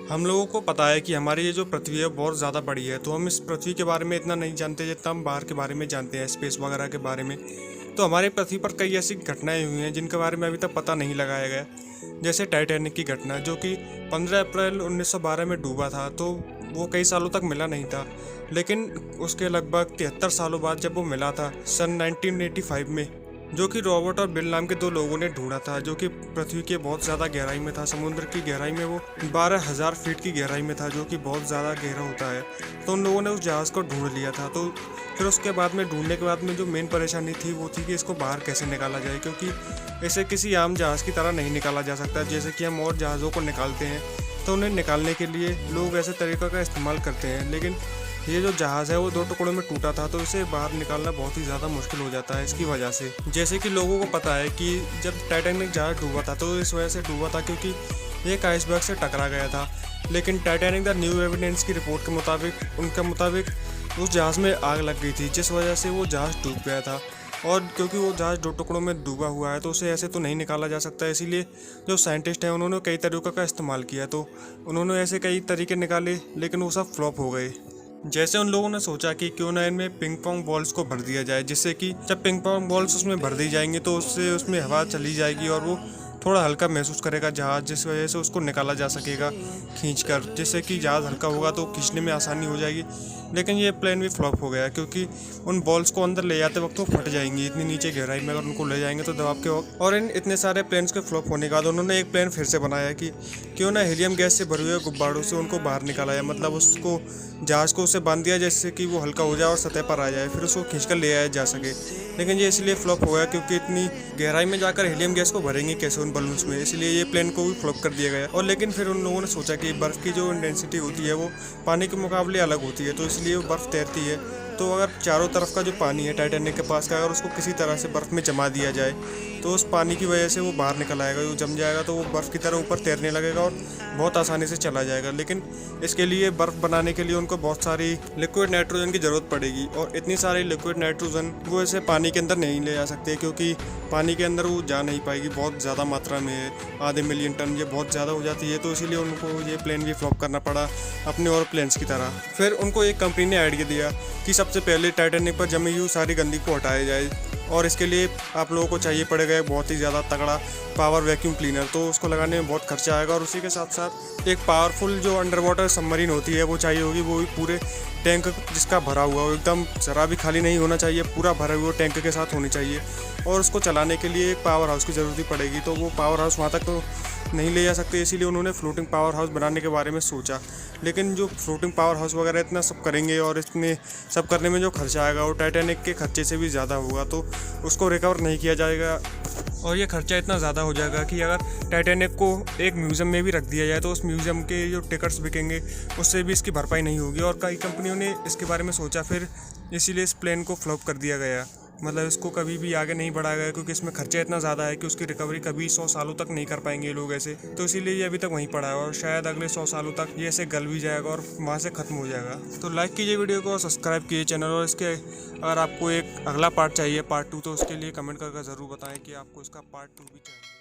हम लोगों को पता है कि हमारी ये जो पृथ्वी है बहुत ज़्यादा बड़ी है, तो हम इस पृथ्वी के बारे में इतना नहीं जानते जितना हम बाहर के बारे में जानते हैं, स्पेस वगैरह के बारे में। तो हमारे पृथ्वी पर कई ऐसी घटनाएं हुई हैं जिनके बारे में अभी तक पता नहीं लगाया गया। जैसे टाइटैनिक की घटना, जो कि 15 अप्रैल 1912 में डूबा था, तो वो कई सालों तक मिला नहीं था। लेकिन उसके लगभग 73 सालों बाद जब वो मिला था सन 1985 में, जो कि रॉबर्ट और बिल नाम के दो लोगों ने ढूंढा था, जो कि पृथ्वी के बहुत ज़्यादा गहराई में था। समुद्र की गहराई में वो 12,000 फीट की गहराई में था, जो कि बहुत ज़्यादा गहरा होता है। तो उन लोगों ने उस जहाज़ को ढूंढ लिया था। तो फिर उसके बाद में ढूंढने के बाद में जो मेन परेशानी थी वो थी कि इसको बाहर कैसे निकाला जाए, क्योंकि इसे किसी आम जहाज़ की तरह नहीं निकाला जा सकता जैसे कि हम और जहाज़ों को निकालते हैं। तो उन्हें निकालने के लिए लोग ऐसे तरीक़ों का इस्तेमाल करते हैं, लेकिन ये जो जहाज़ है वो दो टुकड़ों में टूटा था, तो इसे बाहर निकालना बहुत ही ज़्यादा मुश्किल हो जाता है इसकी वजह से। जैसे कि लोगों को पता है कि जब टाइटैनिक जहाज़ डूबा था तो इस वजह से डूबा था क्योंकि एक आइसबर्ग से टकरा गया था। लेकिन टाइटैनिक द न्यू एविडेंस की रिपोर्ट के मुताबिक उस जहाज़ में आग लग गई थी, जिस वजह से वो जहाज़ डूब गया था। और क्योंकि वो जहाज़ दो टुकड़ों में डूबा हुआ है तो उसे ऐसे तो नहीं निकाला जा सकता, इसीलिए जो साइंटिस्ट हैं उन्होंने कई तरीक़ों का इस्तेमाल किया। तो उन्होंने ऐसे कई तरीके निकाले, लेकिन वो सब फ्लॉप हो गए। जैसे उन लोगों ने सोचा कि क्यों ना इनमें पिंग पोंग बॉल्स को भर दिया जाए, जिससे कि जब पिंग पोंग बॉल्स उसमें भर दी जाएंगी तो उससे उसमें हवा चली जाएगी और वो थोड़ा हल्का महसूस करेगा जहाज़, जिस वजह से उसको निकाला जा सकेगा खींचकर, जिससे कि जहाज़ हल्का होगा तो खींचने में आसानी हो जाएगी। लेकिन ये प्लान भी फ्लॉप हो गया क्योंकि उन बॉल्स को अंदर ले जाते वक्त वो फट जाएंगी इतनी नीचे गहराई में अगर उनको ले जाएंगे तो दबाव के वक्त। और इन इतने सारे प्लान्स के फ्लॉप होने के बाद उन्होंने एक प्लान फिर से बनाया कि क्यों ना हीलियम गैस से भरे हुए गुब्बारों से उनको बाहर निकाला जाए, मतलब उसको जहाज़ को उससे बांध दिया जिससे कि वो हल्का हो जाए और सतह पर आ जाए, फिर उसको खींचकर ले आया जा सके। लेकिन ये इसलिए फ्लॉप हो गया क्योंकि इतनी गहराई में जाकर हीलियम गैस को भरेंगे कैसे उन बलून्स में, इसलिए ये प्लान को भी फ्लॉप कर दिया गया। और लेकिन फिर उन लोगों ने सोचा कि बर्फ़ की जो इंटेंसिटी होती है वो पानी के मुकाबले अलग होती है, तो इसलिए वो बर्फ़ तैरती है। तो अगर चारों तरफ का जो पानी है टाइटैनिक के पास का, अगर उसको किसी तरह से बर्फ़ में जमा दिया जाए तो उस पानी की वजह से वो बाहर निकल आएगा, वो जम जाएगा तो वो बर्फ़ की तरह ऊपर तैरने लगेगा और बहुत आसानी से चला जाएगा। लेकिन इसके लिए बर्फ़ बनाने के लिए उनको बहुत सारी लिक्विड नाइट्रोजन की ज़रूरत पड़ेगी, और इतनी सारी लिक्विड नाइट्रोजन वो इसे पानी के अंदर नहीं ले जा सकते क्योंकि पानी के अंदर वो जा नहीं पाएगी, बहुत ज़्यादा मात्रा में है, आधे मिलियन टन, ये बहुत ज़्यादा हो जाती है। तो इसीलिए उनको ये प्लेन भी फ्लॉप करना पड़ा अपने और प्लेन्स की तरह। फिर उनको एक कंपनी ने आइडिया दिया कि सबसे पहले टाइटैनिक पर जमी हुई सारी गंदगी को हटाया जाए, और इसके लिए आप लोगों को चाहिए पड़ेगा एक बहुत ही ज़्यादा तगड़ा पावर वैक्यूम क्लीनर। तो उसको लगाने में बहुत खर्चा आएगा, और उसी के साथ साथ एक पावरफुल जो अंडर वाटर सबमरीन होती है वो चाहिए होगी, वो भी पूरे टैंक जिसका भरा हुआ हो, एकदम ज़रा भी खाली नहीं होना चाहिए, पूरा भरा हुआ टैंक के साथ होनी चाहिए। और उसको चलाने के लिए एक पावर हाउस की ज़रूरत पड़ेगी, तो वो पावर हाउस वहाँ तक तो नहीं ले जा सकते, इसीलिए उन्होंने फ्लोटिंग पावर हाउस बनाने के बारे में सोचा। लेकिन जो फ्लोटिंग पावर हाउस वगैरह इतना सब करेंगे और इसमें सब करने में जो खर्चा आएगा वो टाइटैनिक के खर्चे से भी ज़्यादा होगा, तो उसको रिकवर नहीं किया जाएगा। और ये खर्चा इतना ज़्यादा हो जाएगा कि अगर टाइटैनिक को एक म्यूज़ियम में भी रख दिया जाए तो उस म्यूज़ियम के जो टिकट्स बिकेंगे उससे भी इसकी भरपाई नहीं होगी। और कई कंपनियों ने इसके बारे में सोचा, फिर इसीलिए इस प्लान को फ्लॉप कर दिया गया, मतलब इसको कभी भी आगे नहीं बढ़ाया गया क्योंकि इसमें खर्चा इतना ज़्यादा है कि उसकी रिकवरी कभी 100 सालों तक नहीं कर पाएंगे ये लोग ऐसे। तो इसीलिए ये अभी तक वहीं पड़ा है और शायद अगले 100 सालों तक ये ऐसे गल भी जाएगा और वहाँ से ख़त्म हो जाएगा। तो लाइक कीजिए वीडियो को, सब्सक्राइब कीजिए चैनल, और इसके अगर आपको एक अगला पार्ट चाहिए, पार्ट 2, तो उसके लिए कमेंट करके ज़रूर बताएं कि आपको इसका पार्ट 2 भी चाहिए।